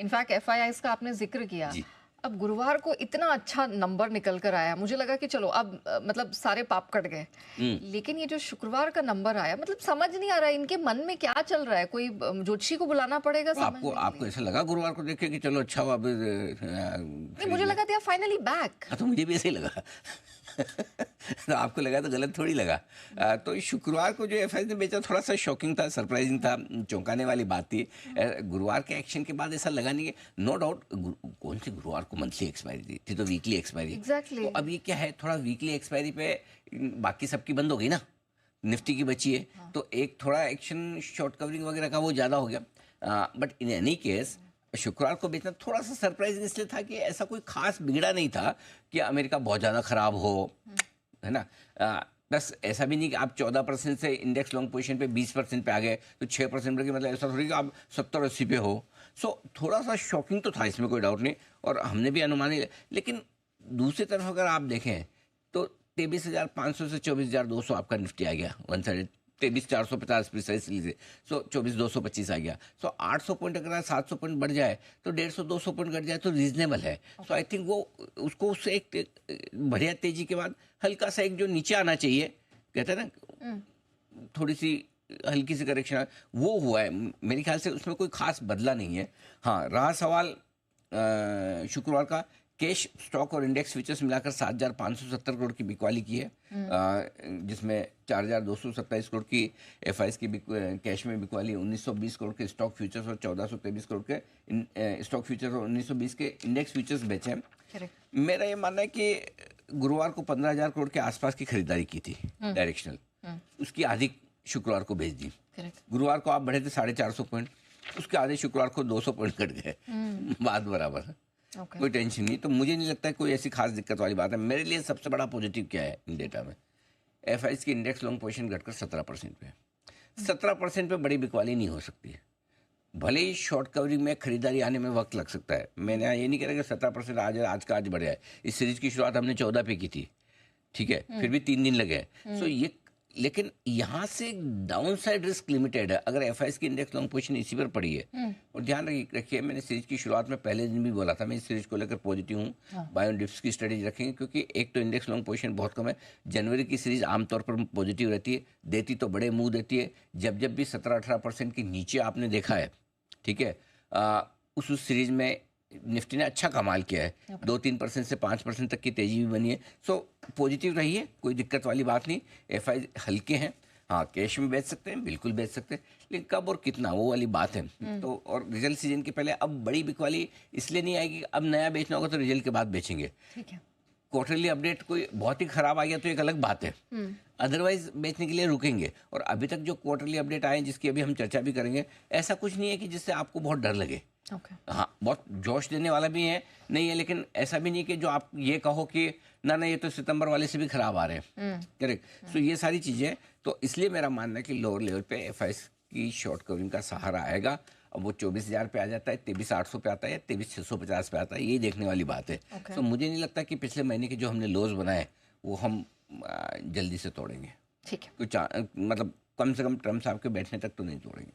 In fact FIIs का आपने जिक्र किया। जी। अब गुरुवार को इतना अच्छा नंबर निकल कर आया, मुझे लगा कि चलो अब मतलब सारे पाप कट गए। लेकिन ये जो शुक्रवार का नंबर आया, मतलब समझ नहीं आ रहा है इनके मन में क्या चल रहा है। कोई ज्योतिषी को बुलाना पड़ेगा तो समझने के आपको लिए। ऐसा लगा गुरुवार को देख के कि चलो अच्छा हुआ, अब नहीं, खरीद मुझे लिया? लगा था फाइनली बैक। हाँ, तो मुझे भी ऐसे ही लगा। तो आपको लगा तो गलत थोड़ी लगा। तो शुक्रवार को जो एफआईआई ने बेचा थोड़ा सा शॉकिंग था, सरप्राइजिंग था, चौंकाने वाली बात थी। गुरुवार के एक्शन के बाद ऐसा लगा नहीं है। नो डाउट कौन सी गुरुवार को मंथली एक्सपायरी थी तो वीकली एक्सपायरी। एग्जैक्टली। तो अब ये क्या है, थोड़ा वीकली एक्सपायरी पे बाकी सबकी बंद हो गई ना, निफ्टी की बची है। तो एक थोड़ा एक्शन शॉर्ट कवरिंग वगैरह का वो ज़्यादा हो गया। बट इन एनी केस शुक्रवार को बेचना थोड़ा सा सरप्राइजिंग इसलिए था कि ऐसा कोई खास बिगड़ा नहीं था कि अमेरिका बहुत ज़्यादा खराब हो, है ना। बस ऐसा भी नहीं कि आप 14% से इंडेक्स लॉन्ग पोजीशन पे 20% पे आ गए तो 6% पर, मतलब ऐसा थोड़ी कि आप 70-80 पे हो। सो थोड़ा सा शॉकिंग तो था, इसमें कोई डाउट नहीं, और हमने भी अनुमान नहीं। लेकिन दूसरी तरफ अगर आप देखें तो 23,500 से 24,200 आपका निफ्टी आ गया, वन साइड 23,450 प्रिसाइसली से। सो 24,225 आ गया। सो 800 पॉइंट अगर 700 पॉइंट बढ़ जाए तो 150-200 पॉइंट घट जाए तो रीजनेबल है। सो आई थिंक वो उसको उससे एक बढ़िया तेजी के बाद हल्का सा एक जो नीचे आना चाहिए, कहते हैं ना, थोड़ी सी हल्की सी करेक्शन, वो हुआ है। मेरे ख्याल से उसमें कोई खास बदला नहीं है। हाँ, रहा सवाल शुक्रवार का, कैश स्टॉक और इंडेक्स फ्यूचर्स मिलाकर 7,570 करोड़ की बिकवाली की है, जिसमें 4,227 करोड़ की एफआईआईस की कैश में बिकवाली, 1,920 करोड़ के स्टॉक फ्यूचर्स और 1,423 करोड़ के स्टॉक फ्यूचर्स और 1,920 के इंडेक्स फ्यूचर्स बेचे हैं। मेरा ये मानना है कि गुरुवार को 15,000 करोड़ के आसपास की खरीदारी की थी डायरेक्शनल, उसकी आधी शुक्रवार को भेज दी। गुरुवार को आप बढ़े थे 450 पॉइंट, उसके आधे शुक्रवार को 200 पॉइंट कट गए, बात बराबर है। कोई टेंशन नहीं। तो मुझे नहीं लगता है कोई ऐसी खास दिक्कत वाली बात है। मेरे लिए सबसे बड़ा पॉजिटिव क्या है इन डेटा में, एफआईआईस की इंडेक्स लॉन्ग पोजीशन घटकर 17% पे। 17% पे बड़ी बिकवाली नहीं हो सकती है। भले ही शॉर्ट कवरिंग में खरीदारी आने में वक्त लग सकता है। मैंने ये नहीं कह रहा कि 17% आज का आज बढ़ा है। इस सीरीज की शुरुआत हमने 14 पे की थी, ठीक है, फिर भी 3 दिन लगे। सो ये, लेकिन यहाँ से डाउन साइड रिस्क लिमिटेड है अगर एफआईआईस की इंडेक्स लॉन्ग पोजीशन इसी पर पड़ी है। और ध्यान रखिए, मैंने सीरीज की शुरुआत में पहले दिन भी बोला था, मैं इस सीरीज को लेकर पॉजिटिव हूँ। बाय ऑन डिप्स की स्ट्रेटेजी रखेंगे, क्योंकि एक तो इंडेक्स लॉन्ग पोजीशन बहुत कम है। जनवरी की सीरीज आमतौर पर पॉजिटिव रहती है, देती तो बड़े मुंह देती है। जब भी 17-18% के नीचे आपने देखा है, ठीक है, उस सीरीज में निफ्टी ने अच्छा कमाल किया है। 2-3% से 5% तक की तेजी भी बनी है। सो पॉजिटिव रही है, कोई दिक्कत वाली बात नहीं। एफआई हल्के हैं, हाँ, कैश में बेच सकते हैं, बिल्कुल बेच सकते हैं, लेकिन कब और कितना वो वाली बात है। तो और रिजल्ट सीजन के पहले अब बड़ी बिकवाली इसलिए नहीं आएगी, अब नया बेचना होगा तो रिजल्ट के बाद बेचेंगे। ठीक है। क्वार्टरली अपडेट कोई बहुत ही खराब आ गया तो एक अलग बात है, अदरवाइज बेचने के लिए रुकेंगे। और अभी तक जो क्वार्टरली अपडेट आए, जिसकी अभी हम चर्चा भी करेंगे, ऐसा कुछ नहीं है कि जिससे आपको बहुत डर लगे। हाँ, बहुत जोश देने वाला भी है नहीं है, लेकिन ऐसा भी नहीं कि जो आप ये कहो कि ना ये तो सितंबर वाले से भी खराब आ रहे हैं। करेक्ट। सो ये सारी चीज़ें, तो इसलिए मेरा मानना है कि लोअर लेवल पे एफआईआईस की शॉर्ट कवरिंग का सहारा आएगा। अब वो 24,000 पे आ जाता है, 23,800 पे आता है, 23,650 पे आता है, यही देखने वाली बात है। तो मुझे नहीं लगता कि पिछले महीने के जो हमने लोज बनाए वो हम जल्दी से तोड़ेंगे। ठीक है। मतलब कम से कम ट्रम्प साहब के बैठने तक तो नहीं तोड़ेंगे।